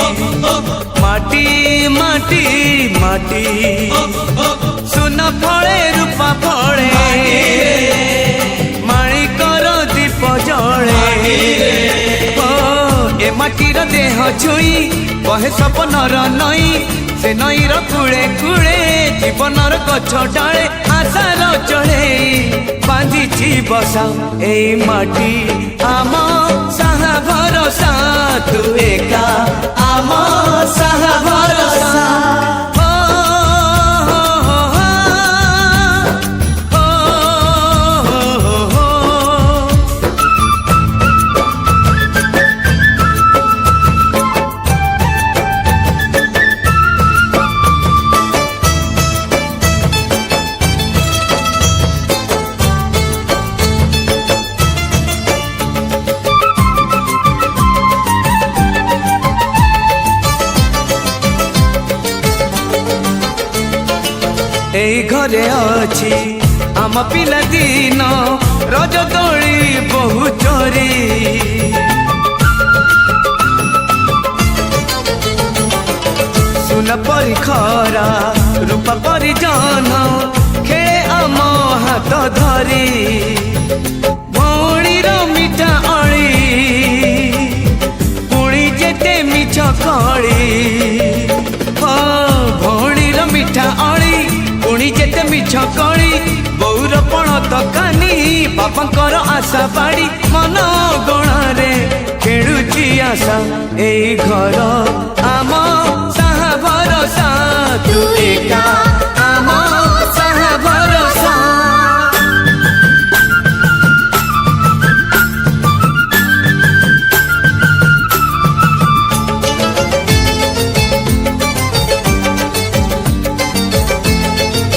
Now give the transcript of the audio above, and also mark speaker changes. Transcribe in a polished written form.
Speaker 1: माटी माटी माटी सुना फले रूपा फले माणिकर दीप जले ए माटीर देह छुई कहे सपनर नई से नईर कूले कूले जीवनर गछ डाले आशार चढ़े बांधिची बसा ए माटी आम साहा भरोसा तू एका आम साहा भरोसा এই ঘরে অছি আম পিলা দিন রজ দোলি বহু চোরি সুনা পরি খরা রূপা পরি জন খেলে আম হাত ধরি ভৌণীর মিঠা অলি পুଣି যেতে মিছ কলি ভৌণীর মিঠা অলি पुणी जेते मिछ कली बौर पण तकानी बापांकर आशा बाड़ी मन गणारे खेलुची आशा ए घर